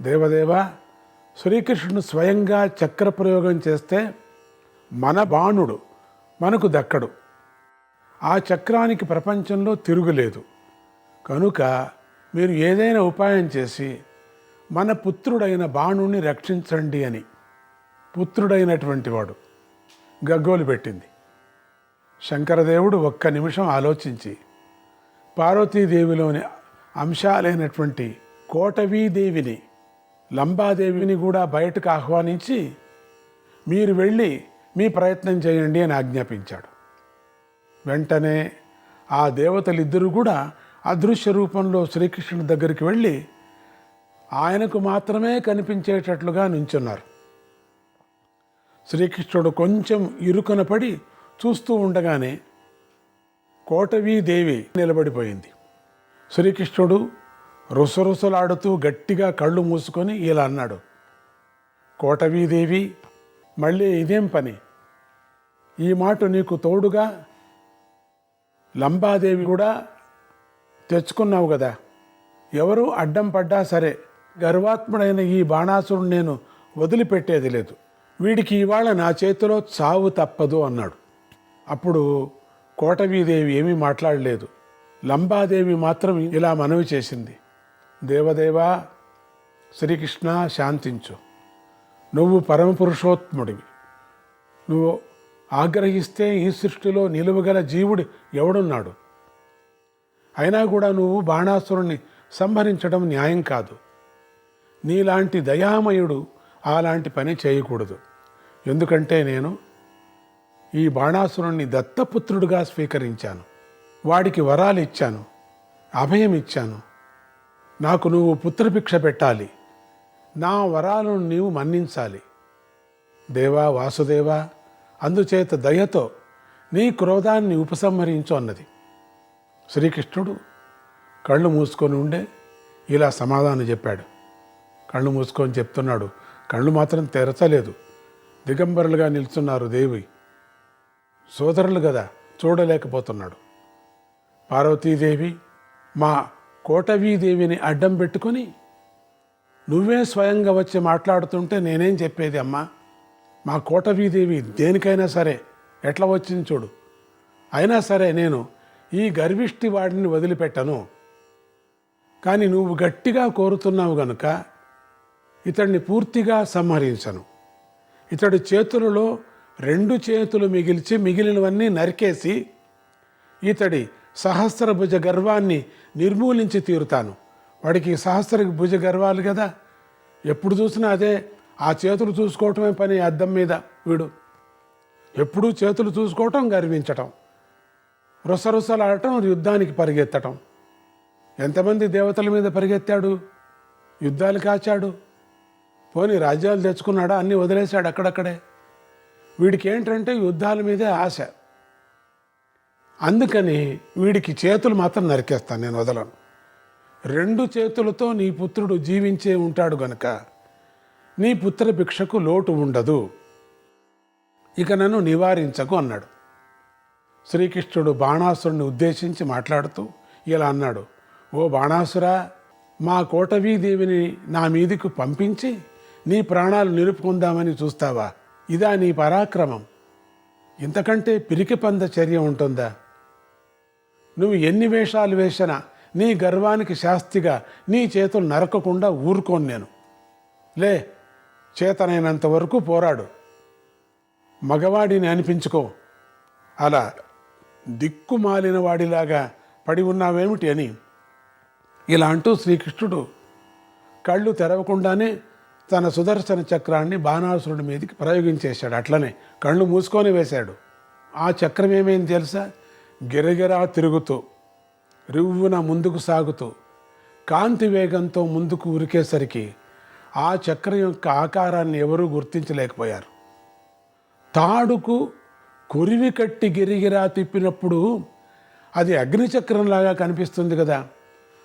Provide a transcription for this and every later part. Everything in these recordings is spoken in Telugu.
దేవదేవ, శ్రీకృష్ణుడు స్వయంగా చక్ర ప్రయోగం చేస్తే మన బాణుడు మనకు దక్కడు. ఆ చక్రానికి ప్రపంచంలో తిరుగులేదు. కనుక మీరు ఏదైనా ఉపాయం చేసి మన పుత్రుడైన బాణుణ్ణి రక్షించండి అని పుత్రుడైనటువంటి వాడు గగ్గోలు పెట్టింది. శంకరదేవుడు ఒక్క నిమిషం ఆలోచించి పార్వతీదేవిలోని అంశాలైనటువంటి కోటవీదేవిని, లంబాదేవిని కూడా బయటకు ఆహ్వానించి మీరు వెళ్ళి మీ ప్రయత్నం చేయండి అని ఆజ్ఞాపించాడు. వెంటనే ఆ దేవతలిద్దరూ కూడా అదృశ్య రూపంలో శ్రీకృష్ణుడి దగ్గరికి వెళ్ళి ఆయనకు మాత్రమే కనిపించేటట్లుగా నించున్నారు. శ్రీకృష్ణుడు కొంచెం ఇరుకున పడి చూస్తూ ఉండగానే కోటవీదేవి నిలబడిపోయింది. శ్రీకృష్ణుడు రుసరుసలాడుతూ గట్టిగా కళ్ళు మూసుకొని ఇలా అన్నాడు, కోటవీదేవి, మళ్ళీ ఇదేం పని? ఈ మాట నీకు తోడుగా లంబాదేవి కూడా తెచ్చుకున్నావు కదా. ఎవరు అడ్డం పడ్డా సరే గర్వాత్ముడైన ఈ బాణాసురుడు నేను వదిలిపెట్టేది లేదు. వీడికి ఇవాళ నా చేతిలో చావు తప్పదు అన్నాడు. అప్పుడు కోటవీదేవి ఏమీ మాట్లాడలేదు. లంబాదేవి మాత్రం ఇలా మనవి చేసింది, దేవదేవా, శ్రీకృష్ణ శాంతించు. నువ్వు పరమపురుషోత్తముడివి. నువ్వు ఆగ్రహిస్తే ఈ సృష్టిలో నిలువగల జీవుడు ఎవడున్నాడు? అయినా కూడా నువ్వు బాణాసురుణ్ణి సంహరించడం న్యాయం కాదు. నీలాంటి దయామయుడు అలాంటి పని చేయకూడదు. ఎందుకంటే నేను ఈ బాణాసురుణ్ణి దత్తపుత్రుడిగా స్వీకరించాను. వాడికి వరాలు ఇచ్చాను, అభయం ఇచ్చాను. నాకు నువ్వు పుత్రభిక్ష పెట్టాలి. నా వరాలను నీవు మన్నించాలి. దేవా వాసుదేవా, అందుచేత దయతో నీ క్రోధాన్ని ఉపసంహరించు అన్నది. శ్రీకృష్ణుడు కళ్ళు మూసుకొని ఉండే ఇలా సమాధానం చెప్పాడు. కళ్ళు మూసుకొని చెప్తున్నాడు, కళ్ళు మాత్రం తెరచలేదు. దిగంబరులుగా నిల్చున్నారు దేవి. సోదరులు కదా, చూడలేకపోతున్నాడు. పార్వతీదేవి మా కోటవీదేవిని అడ్డం పెట్టుకొని నువ్వే స్వయంగా వచ్చి మాట్లాడుతుంటే నేనేం చెప్పేది అమ్మా? మా కోటవీదేవి దేనికైనా సరే ఎట్లా వచ్చింది చూడు. అయినా సరే నేను ఈ గర్విష్టి వాడిని వదిలిపెట్టను. కానీ నువ్వు గట్టిగా కోరుతున్నావు గనుక ఇతడిని పూర్తిగా సంహరించను. ఇతడి చేతులలో 2 చేతులు మిగిల్చి మిగిలినవన్నీ నరికేసి ఇతడి సహస్రభుజ గర్వాన్ని నిర్మూలించి తీరుతాను. వాడికి సహస్రభుజ గర్వాలు కదా, ఎప్పుడు చూసినా అదే. ఆ చేతులు చూసుకోవటమే పని అద్దం మీద. వీడు ఎప్పుడూ చేతులు చూసుకోవటం, గర్వించటం, రుసరుసలాడటం, యుద్ధానికి పరిగెత్తటం. ఎంతమంది దేవతల మీద పరిగెత్తాడు, యుద్ధాలు కాచాడు. పోనీ రాజ్యాలు తెచ్చుకున్నాడా? అన్నీ వదిలేశాడు అక్కడక్కడే. వీడికి ఏంటంటే యుద్ధాల మీదే ఆశ. అందుకని వీడికి చేతులు మాత్రం నరికేస్తాను, నేను వదలను. 2 చేతులతో నీ పుత్రుడు జీవించే ఉంటాడు గనుక నీ పుత్ర భిక్షకు లోటు ఉండదు. ఇక నన్ను నివారించకు అన్నాడు. శ్రీకృష్ణుడు బాణాసురుని ఉద్దేశించి మాట్లాడుతూ ఇలా అన్నాడు, ఓ బాణాసురా, మా కోటవీదేవిని నా మీదికి పంపించి నీ ప్రాణాలు నిలుపుకుందామని చూస్తావా? ఇదా నీ పరాక్రమం? ఇంతకంటే పిరికి పంద చర్య ఉంటుందా? నువ్వు ఎన్ని వేషాలు వేసినా నీ గర్వానికి శాస్తిగా నీ చేతులు నరకకుండా ఊరుకోను నేను. లే, చేతనైనంత వరకు పోరాడు, మగవాడిని అనిపించుకో. అలా దిక్కుమాలిన వాడిలాగా పడి ఉన్నావేమిటి అని ఇలా అంటూ శ్రీకృష్ణుడు కళ్ళు తెరవకుండానే తన సుదర్శన చక్రాన్ని బాణాసురుడి మీదకి ప్రయోగించేశాడు. అట్లనే కళ్ళు మూసుకొని వేశాడు. ఆ చక్రం ఏమైంది తెలుసా? గిరగిరా తిరుగుతూ, రివ్వున ముందుకు సాగుతూ, కాంతి వేగంతో ముందుకు ఉరికేసరికి ఆ చక్రం యొక్క ఆకారాన్ని ఎవరూ గుర్తించలేకపోయారు. తాడుకు కొరివి కట్టి గిరిగిరా తిప్పినప్పుడు అది అగ్నిచక్రంలాగా కనిపిస్తుంది కదా,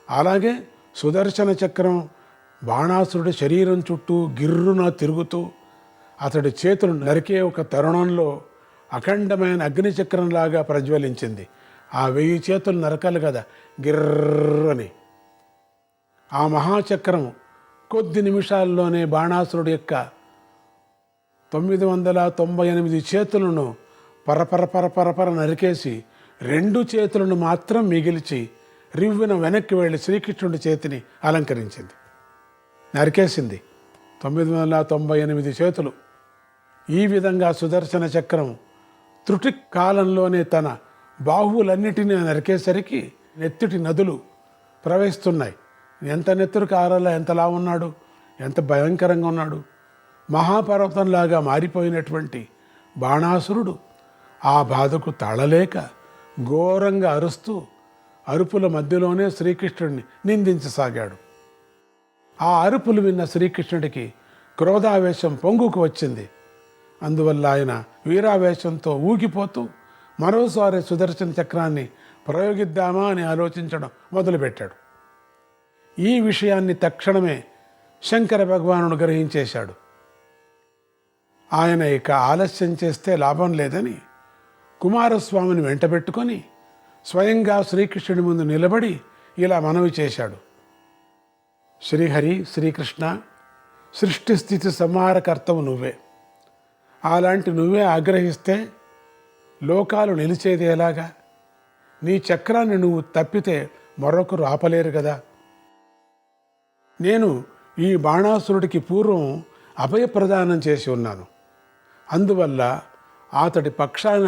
అలాగే సుదర్శన చక్రం బాణాసురుడి శరీరం చుట్టూ గిర్రున తిరుగుతూ అతడి చేతులు నరికే ఒక తరుణంలో అఖండమైన అగ్నిచక్రంలాగా ప్రజ్వలించింది. ఆ 1000 చేతులు నరకాలి కదా గిర్రని. ఆ మహాచక్రం కొద్ది నిమిషాల్లోనే బాణాసురుడి యొక్క 998 చేతులను పరపర నరికేసి 2 చేతులను మాత్రం మిగిల్చి రివ్వున వెనక్కి వెళ్ళి శ్రీకృష్ణుడి చేతిని అలంకరించింది. నరికేసింది 998 చేతులు. ఈ విధంగా సుదర్శన చక్రం త్రుటి కాలంలోనే తన బాహువులన్నిటినీ నరికేసరికి నెత్తుటి నదులు ప్రవహిస్తున్నాయి. ఎంత నెత్తురు కారాల, ఎంతలా ఉన్నాడు, ఎంత భయంకరంగా ఉన్నాడు. మహాపర్వతంలాగా మారిపోయినటువంటి బాణాసురుడు ఆ బాధకు తాళలేక ఘోరంగా అరుస్తూ అరుపుల మధ్యలోనే శ్రీకృష్ణుడిని నిందించసాగాడు. ఆ అరుపులు విన్న శ్రీకృష్ణుడికి క్రోధావేశం పొంగుకు వచ్చింది. అందువల్ల ఆయన వీరావేశంతో ఊగిపోతూ మరోసారి సుదర్శన చక్రాన్ని ప్రయోగిద్దామా అని ఆలోచించడం మొదలుపెట్టాడు. ఈ విషయాన్ని తక్షణమే శంకర భగవానుడు గ్రహించేశాడు. ఆయన ఇక ఆలస్యం చేస్తే లాభం లేదని కుమారస్వామిని వెంటబెట్టుకొని స్వయంగా శ్రీకృష్ణుడి ముందు నిలబడి ఇలా మనవి చేశాడు. శ్రీహరి, శ్రీకృష్ణ, సృష్టి స్థితి సంహారకర్తవు నువ్వే. అలాంటి నువ్వే ఆగ్రహిస్తే లోకాలు నిలిచేది ఎలాగా? నీ చక్రాన్ని నువ్వు తప్పితే మరొకరు ఆపలేరు కదా. నేను ఈ బాణాసురుడికి పూర్వం అభయప్రదానం చేసి ఉన్నాను. అందువల్ల అతడి పక్షాన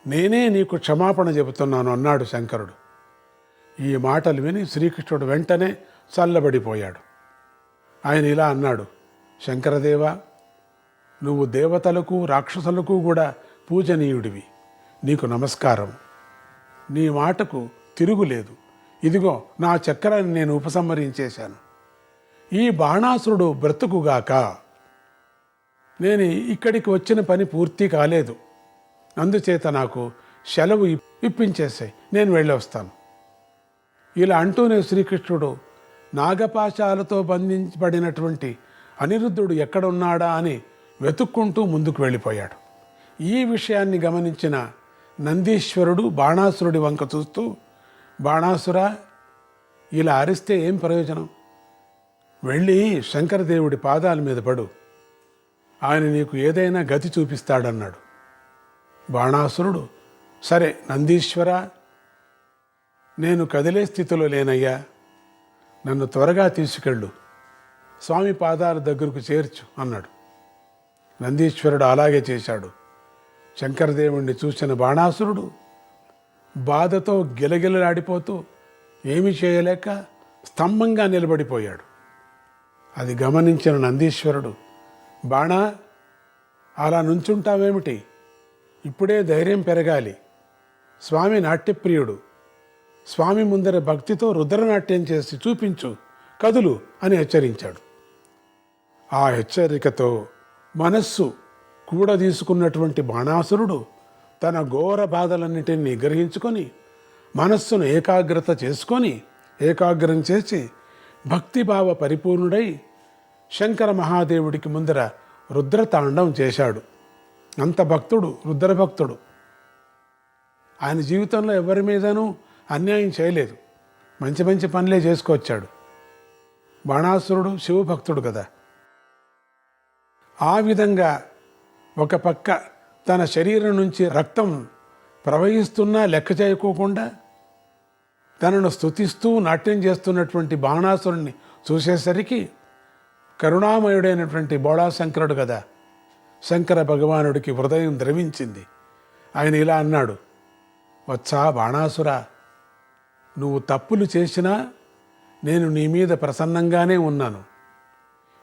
నేనే నీకు క్షమాపణ చెబుతున్నాను అన్నాడు శంకరుడు. ఈ మాటలు విని శ్రీకృష్ణుడు వెంటనే చల్లబడిపోయాడు. ఆయన ఇలా అన్నాడు, శంకరదేవా, నువ్వు దేవతలకు రాక్షసులకు కూడా పూజనీయుడివి. నీకు నమస్కారం. నీ మాటకు తిరుగులేదు. ఇదిగో నా చక్రాన్ని నేను ఉపసంహరించేశాను. ఈ బాణాసురుడు బ్రతుకుగాక. నేను ఇక్కడికి వచ్చిన పని పూర్తి కాలేదు. అందుచేత నాకు సెలవు ఇప్పించేసాయి, నేను వెళ్ళి వస్తాను. ఇలా అంటూనే శ్రీకృష్ణుడు నాగపాశాలతో బంధించబడినటువంటి అనిరుద్ధుడు ఎక్కడున్నాడా అని వెతుక్కుంటూ ముందుకు వెళ్ళిపోయాడు. ఈ విషయాన్ని గమనించిన నందీశ్వరుడు బాణాసురుడి వంక చూస్తూ, బాణాసురా, ఇలా అరిస్తే ఏం ప్రయోజనం? వెళ్ళి శంకరదేవుడి పాదాల మీద పడు. ఆయన నీకు ఏదైనా గతి చూపిస్తాడన్నాడు. బాణాసురుడు, సరే నందీశ్వర, నేను కదిలే స్థితిలో లేనయ్యా, నన్ను త్వరగా తీసుకెళ్ళు, స్వామి పాదాల దగ్గరకు చేర్చు అన్నాడు. నందీశ్వరుడు అలాగే చేశాడు. శంకరదేవుణ్ణి చూసిన బాణాసురుడు బాధతో గిలగిలలాడిపోతూ ఏమీ చేయలేక స్తంభంగా నిలబడిపోయాడు. అది గమనించిన నందీశ్వరుడు, బాణా, అలా నుంచుంటావేమిటి? ఇప్పుడే ధైర్యం పెరగాలి. స్వామి నాట్యప్రియుడు. స్వామి ముందర భక్తితో రుద్రనాట్యం చేసి చూపించు, కదులు అని హెచ్చరించాడు. ఆ హెచ్చరికతో మనస్సు కూడా తీసుకున్నటువంటి బాణాసురుడు తన ఘోర బాధలన్నిటిని నిగ్రహించుకొని మనస్సును ఏకాగ్రం చేసి భక్తిభావ పరిపూర్ణుడై శంకర మహాదేవుడికి ముందర రుద్రతాండవం చేశాడు. అంత భక్తుడు, రుద్రభక్తుడు. ఆయన జీవితంలో ఎవరి మీదనూ అన్యాయం చేయలేదు. మంచి మంచి పనులే చేసుకొచ్చాడు. బాణాసురుడు శివభక్తుడు కదా. ఆ విధంగా ఒక పక్క తన శరీరం నుంచి రక్తం ప్రవహిస్తున్నా లెక్క చేయకోకుండా తనను స్తుతిస్తూ నాట్యం చేస్తున్నటువంటి బాణాసురుణ్ణి చూసేసరికి కరుణామయుడైనటువంటి బోళాశంకరుడు కదా, శంకర భగవానుడికి హృదయం ద్రవించింది. ఆయన ఇలా అన్నాడు, వచ్చా బాణాసురా, నువ్వు తప్పులు చేసినా నేను నీ మీద ప్రసన్నంగానే ఉన్నాను.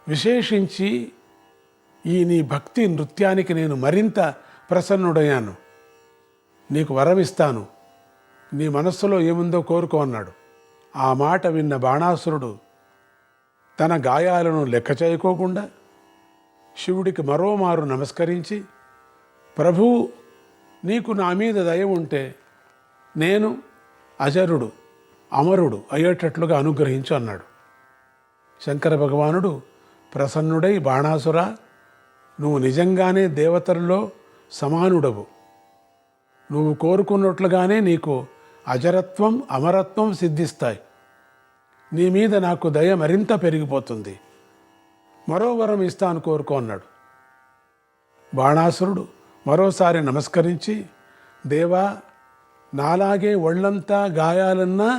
విశేషించి ఈ నీ భక్తి నృత్యానికి నేను మరింత ప్రసన్నుడయ్యాను. నీకు వరమిస్తాను, నీ మనస్సులో ఏముందో కోరుకో అన్నాడు. ఆ మాట విన్న బాణాసురుడు తన గాయాలను లెక్క చేయకోకుండా శివుడికి మరోమారు నమస్కరించి, ప్రభూ, నీకు నా మీద దయ ఉంటే నేను అజరుడు, అమరుడు అయ్యేటట్లుగా అనుగ్రహించు అన్నాడు. శంకర భగవానుడు ప్రసన్నుడై, బాణాసుర, నువ్వు నిజంగానే దేవతల్లో సమానుడవు. నువ్వు కోరుకున్నట్లుగానే నీకు అజరత్వం, అమరత్వం సిద్ధిస్తాయి. నీ మీద నాకు దయ మరింత పెరిగిపోతుంది. మరో వరం ఇస్తాను కోరుకో అన్నాడు. బాణాసురుడు మరోసారి నమస్కరించి, దేవా, నాలాగే ఒళ్ళంతా గాయాలన్నా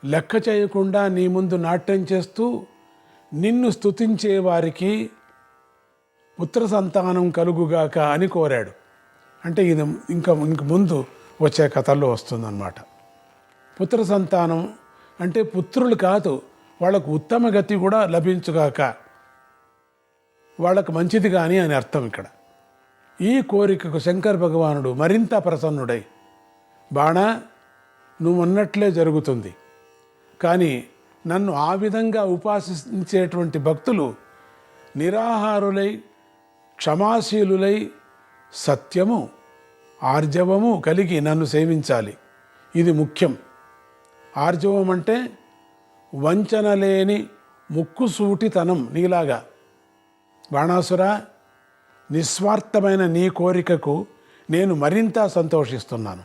లెక్క చేయకుండా నీ ముందు నాట్యం చేస్తూ నిన్ను స్తుతించే వారికి పుత్ర సంతానం కలుగుగాక అని కోరాడు. అంటే ఇది ఇంక ముందు వచ్చే కథల్లో వస్తుందన్నమాట. పుత్ర సంతానం అంటే పుత్రులు కాదు, వాళ్ళకు ఉత్తమ గతి కూడా లభించుగాక, వాళ్ళకు మంచిది కానీ అని అర్థం ఇక్కడ. ఈ కోరికకు శంకర భగవానుడు మరింత ప్రసన్నుడై, బాణ, నువ్వు అన్నట్లే జరుగుతుంది, కానీ నన్ను ఆ విధంగా ఉపాసించేటువంటి భక్తులు నిరాహారులై క్షమాశీలులై సత్యము ఆర్జవము కలిగి నన్ను సేవించాలి. ఇది ముఖ్యం. ఆర్జవం అంటే వంచన లేని ముక్కుసూటితనం నీలాగా. బాణాసుర, నిస్వార్థమైన నీ కోరికకు నేను మరింత సంతోషిస్తున్నాను.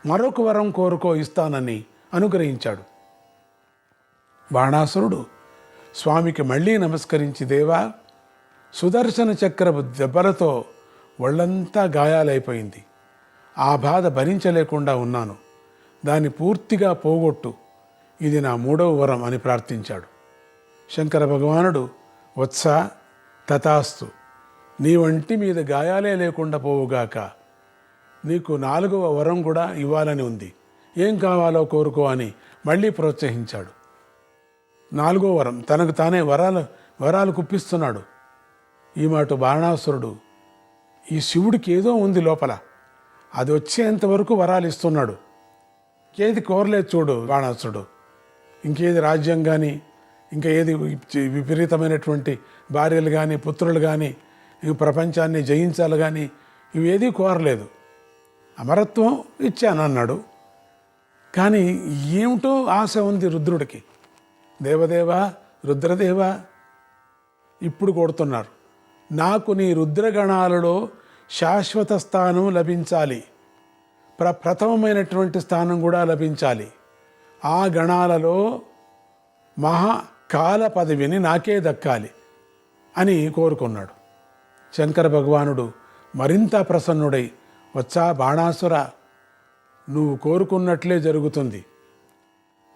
మరొక వరం కోరుకో, ఇస్తానని అనుగ్రహించాడు. బాణాసురుడు స్వామికి మళ్ళీ నమస్కరించి, దేవా, సుదర్శన చక్రపు దెబ్బలతో ఒళ్ళంతా గాయాలైపోయింది. ఆ బాధ భరించలేకుండా ఉన్నాను. దాన్ని పూర్తిగా పోగొట్టు. ఇది నా 3వ వరం అని ప్రార్థించాడు. శంకర భగవానుడు, వత్స, తథాస్తు, నీ వంటి మీద గాయాలే లేకుండా పోవుగాక. నీకు 4వ వరం కూడా ఇవ్వాలని ఉంది. ఏం కావాలో కోరుకో అని మళ్ళీ ప్రోత్సహించాడు. 4వ వరం, తనకు తానే వరాలు కుప్పిస్తున్నాడు. ఈ మాట బాణాసురుడు, ఈ శివుడికి ఏదో ఉంది లోపల, అది వచ్చేంతవరకు వరాలు ఇస్తున్నాడు. ఏది కోరలేదు చూడు బాణాసురుడు. ఇంకేది రాజ్యం కానీ, ఇంకా ఏది విపరీతమైనటువంటి భార్యలు కానీ పుత్రులు కానీ, ఈ ప్రపంచాన్ని జయించాలి కానీ ఇవేదీ కోరలేదు. అమరత్వం ఇచ్చానన్నాడు. కానీ ఏమిటో ఆశ ఉంది రుద్రుడికి. దేవదేవా, రుద్రదేవా, ఇప్పుడు కొడుతున్నారు, నాకు నీ రుద్రగణాలలో శాశ్వత స్థానం లభించాలి, ప్రథమమైనటువంటి స్థానం కూడా లభించాలి. ఆ గణాలలో మహాకాల పదవిని నాకే దక్కాలి అని కోరుకున్నాడు. శంకర భగవానుడు మరింత ప్రసన్నుడై, వచ్చా బాణాసుర, నువ్వు కోరుకున్నట్లే జరుగుతుంది.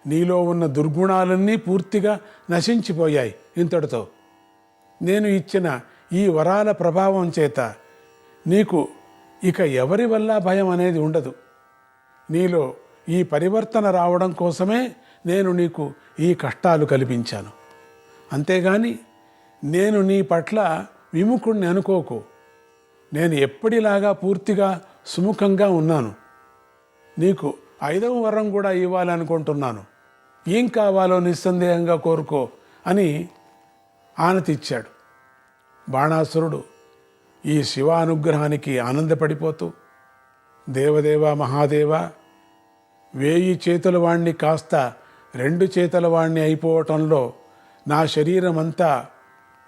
నీలో ఉన్న దుర్గుణాలన్నీ పూర్తిగా నశించిపోయాయి ఇంతటితో. నేను ఇచ్చిన ఈ వరాల ప్రభావం చేత నీకు ఇక ఎవరి వల్ల భయం అనేది ఉండదు. నీలో ఈ పరివర్తన రావడం కోసమే నేను నీకు ఈ కష్టాలు కల్పించాను. అంతేగాని నేను నీ పట్ల విముఖుణ్ణి అనుకోకు. నేను ఎప్పటిలాగా పూర్తిగా సుముఖంగా ఉన్నాను. నీకు 5వ వరం కూడా ఇవ్వాలనుకుంటున్నాను. ఏం కావాలో నిస్సందేహంగా కోరుకో అని ఆనతిచ్చాడు. బాణాసురుడు ఈ శివానుగ్రహానికి ఆనందపడిపోతూ, దేవదేవ మహాదేవ, 1000 చేతుల వాణ్ణి కాస్త 2 చేతుల వాణ్ణి అయిపోవటంలో నా శరీరం అంతా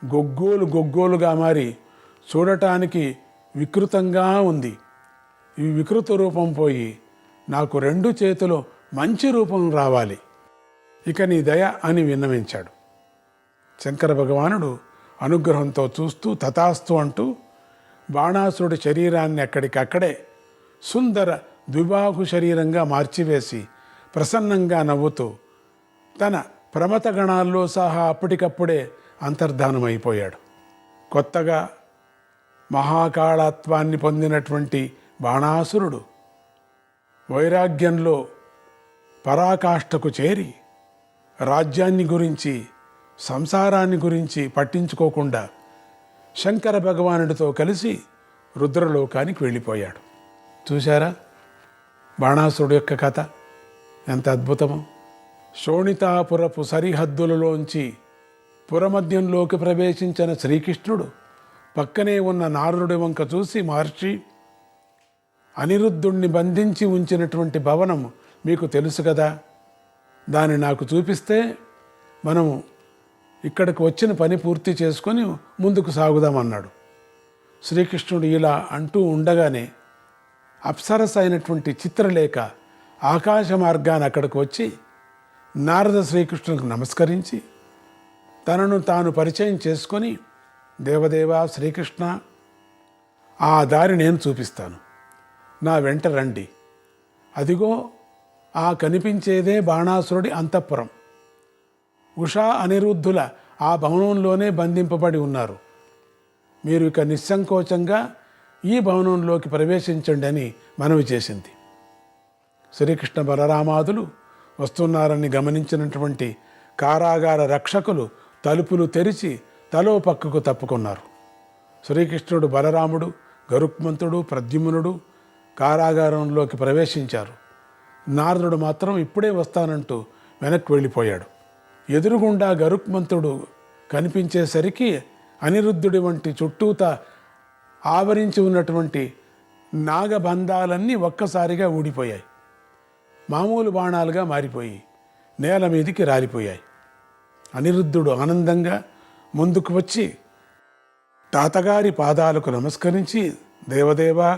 గొగ్గోలుగా మారి చూడటానికి వికృతంగా ఉంది. ఈ వికృత రూపం పోయి నాకు 2 చేతులు మంచి రూపం రావాలి. ఇక నీ దయ అని విన్నవించాడు. శంకర భగవానుడు అనుగ్రహంతో చూస్తూ తథాస్తు అంటూ బాణాసురుడి శరీరాన్ని అక్కడికక్కడే సుందర ద్విబాహు శరీరంగా మార్చివేసి ప్రసన్నంగా నవ్వుతూ తన ప్రమథ గణాల్లో సహా అప్పటికప్పుడే అంతర్ధానమైపోయాడు. కొత్తగా మహాకాళత్వాన్ని పొందినటువంటి బాణాసురుడు వైరాగ్యంలో పరాకాష్ఠకు చేరి రాజ్యాన్ని గురించి సంసారాన్ని గురించి పట్టించుకోకుండా శంకర భగవానుడితో కలిసి రుద్రలోకానికి వెళ్ళిపోయాడు. చూశారా బాణాసురుడు యొక్క కథ ఎంత అద్భుతమో! శోణితాపురపు సరిహద్దులలోంచి పురమధ్యంలోకి ప్రవేశించిన శ్రీకృష్ణుడు పక్కనే ఉన్న నారదుడి వంక చూసి, మహర్షి, అనిరుద్ధుణ్ణి బంధించి ఉంచినటువంటి భవనం మీకు తెలుసు కదా, దాన్ని నాకు చూపిస్తే మనము ఇక్కడికి వచ్చిన పని పూర్తి చేసుకొని ముందుకు సాగుదామన్నాడు. శ్రీకృష్ణుడు ఇలా అంటూ ఉండగానే అప్సరస అయినటువంటి చిత్రలేఖ ఆకాశ మార్గాన్ని అక్కడికి వచ్చి నారద శ్రీకృష్ణునికి నమస్కరించి తనను తాను పరిచయం చేసుకొని, దేవదేవ శ్రీకృష్ణ, ఆ దారి నేను చూపిస్తాను, నా వెంట రండి. అదిగో ఆ కనిపించేదే బాణాసురుడి అంతఃపురం. ఉషా అనిరుద్ధుల ఆ భవనంలోనే బంధింపబడి ఉన్నారు. మీరు ఇక నిస్సంకోచంగా ఈ భవనంలోకి ప్రవేశించండి అని మనవి చేసింది. శ్రీకృష్ణ బలరామాదులు వస్తున్నారని గమనించినటువంటి కారాగార రక్షకులు తలుపులు తెరిచి తలో పక్కకు తప్పుకున్నారు. శ్రీకృష్ణుడు, బలరాముడు, గరుత్మంతుడు, ప్రద్యుమ్నుడు కారాగారంలోకి ప్రవేశించారు. నారదుడు మాత్రం ఇప్పుడే వస్తానంటూ వెనక్కి వెళ్ళిపోయాడు. ఎదురుగుండా గరుత్మంతుడు కనిపించేసరికి అనిరుద్ధుడి వంటి చుట్టూత ఆవరించి ఉన్నటువంటి నాగబంధాలన్నీ ఒక్కసారిగా ఊడిపోయాయి. మామూలు బాణాలుగా మారిపోయి నేల మీదికి రాలిపోయాయి. అనిరుద్ధుడు ఆనందంగా ముందుకు వచ్చి తాతగారి పాదాలకు నమస్కరించి, దేవదేవా,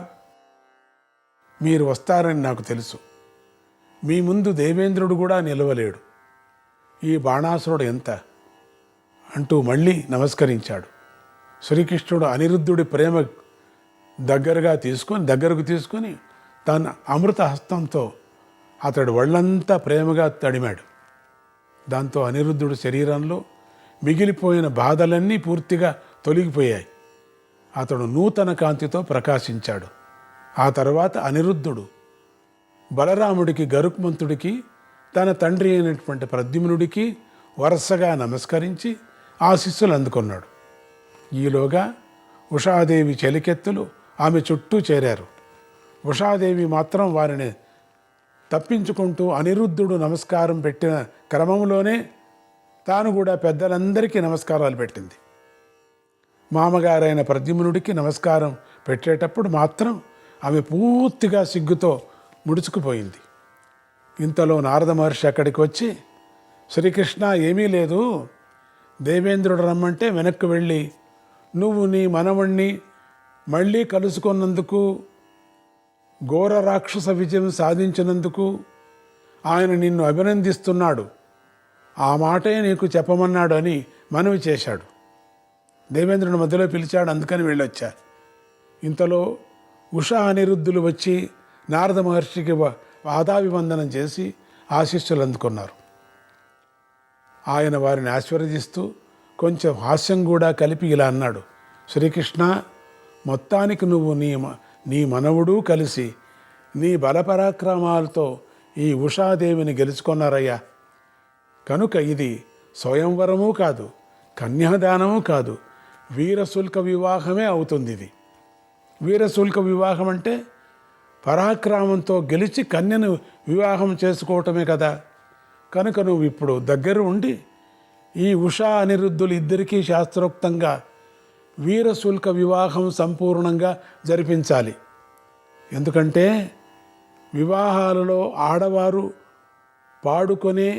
మీరు వస్తారని నాకు తెలుసు. మీ ముందు దేవేంద్రుడు కూడా నిలవలేడు. ఈ బాణాసురుడు ఎంత అంటూ మళ్ళీ నమస్కరించాడు. శ్రీకృష్ణుడు అనిరుద్ధుడి ప్రేమ దగ్గరకు తీసుకొని తన అమృత హస్తంతో అతడు ఒళ్ళంతా ప్రేమగా తడిమాడు. దాంతో అనిరుద్ధుడి శరీరంలో మిగిలిపోయిన బాధలన్నీ పూర్తిగా తొలగిపోయాయి. అతడు నూతన కాంతితో ప్రకాశించాడు. ఆ తర్వాత అనిరుద్ధుడు బలరాముడికి, గరుత్మంతుడికి, తన తండ్రి అయినటువంటి ప్రద్యుమ్నుడికి వరుసగా నమస్కరించి ఆశీస్సులు అందుకున్నాడు. ఈలోగా ఉషాదేవి చెలికెత్తులు ఆమె చుట్టూ చేరారు. ఉషాదేవి మాత్రం వారిని తప్పించుకుంటూ అనిరుద్ధుడు నమస్కారం పెట్టిన క్రమంలోనే తాను కూడా పెద్దలందరికీ నమస్కారాలు పెట్టింది. మామగారైన ప్రద్యుమ్నుడికి నమస్కారం పెట్టేటప్పుడు మాత్రం ఆమె పూర్తిగా సిగ్గుతో ముడుచుకుపోయింది. ఇంతలో నారద మహర్షి అక్కడికి వచ్చి, శ్రీకృష్ణ, ఏమీ లేదు, దేవేంద్రుడు రమ్మంటే వెనక్కి వెళ్ళి నువ్వు నీ మనవణ్ణి మళ్ళీ కలుసుకున్నందుకు, ఘోర రాక్షస విజయం సాధించినందుకు ఆయన నిన్ను అభినందిస్తున్నాడు, ఆ మాటే నీకు చెప్పమన్నాడు అని మనవి చేశాడు. దేవేంద్రుని మధ్యలో పిలిచాడు, అందుకని వెళ్ళొచ్చా. ఇంతలో ఉషా అనిరుద్ధులు వచ్చి నారద మహర్షికి పాదాభివందనం చేసి ఆశీస్సులు అందుకున్నారు. ఆయన వారిని ఆశీర్వదిస్తూ కొంచెం హాస్యం కూడా కలిపి ఇలా అన్నాడు, శ్రీకృష్ణ, మొత్తానికి నువ్వు నీ మనవుడు కలిసి నీ బలపరాక్రమాలతో ఈ ఉషాదేవిని గెలుచుకున్నారయ్యా. కనుక ఇది స్వయంవరము కాదు, కన్యాదానము కాదు, వీరశుల్క వివాహమే అవుతుంది. ఇది వీరశుల్క వివాహం అంటే పరాక్రమంతో గెలిచి కన్యను వివాహం చేసుకోవటమే కదా. కనుక నువ్వు ఇప్పుడు దగ్గర ఉండి ఈ ఉషా అనిరుద్ధులు ఇద్దరికీ శాస్త్రోక్తంగా వీరశుల్క వివాహం సంపూర్ణంగా జరిపించాలి. ఎందుకంటే వివాహాలలో ఆడవారు పాడుకొనే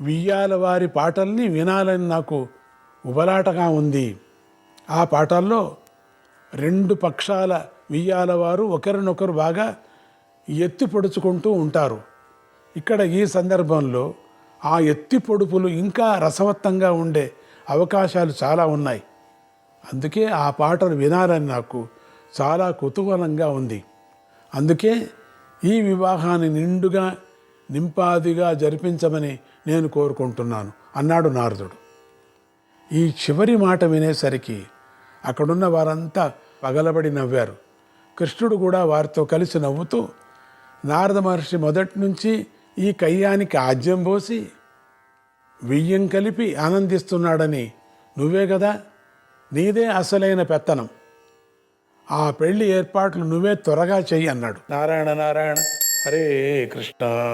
వియ్యాల వారి పాటల్ని వినాలని నాకు ఉబలాటగా ఉంది. ఆ పాటల్లో రెండు పక్షాల వియ్యాల వారు ఒకరినొకరు బాగా ఎత్తి పొడుచుకుంటూ ఉంటారు. ఇక్కడ ఈ సందర్భంలో ఆ ఎత్తి పొడుపులు ఇంకా రసవత్తంగా ఉండే అవకాశాలు చాలా ఉన్నాయి. అందుకే ఆ పాటలు వినాలని నాకు చాలా కుతూహలంగా ఉంది. అందుకే ఈ వివాహాన్ని నిండుగా నింపాదిగా జరిపించమని నేను కోరుకుంటున్నాను అన్నాడు నారదుడు. ఈ చివరి మాట వినేసరికి అక్కడున్న వారంతా పగలబడి నవ్వారు. కృష్ణుడు కూడా వారితో కలిసి నవ్వుతూ, నారద మహర్షి మొదటి నుంచి ఈ కయ్యానికి ఆజ్యం పోసి వియ్యం కలిపి ఆనందిస్తున్నాడని నువ్వే కదా, నీదే అసలైన పెత్తనం, ఆ పెళ్లి ఏర్పాట్లు నువ్వే త్వరగా చెయ్యి అన్నాడు. నారాయణ నారాయణ, హరే కృష్ణ.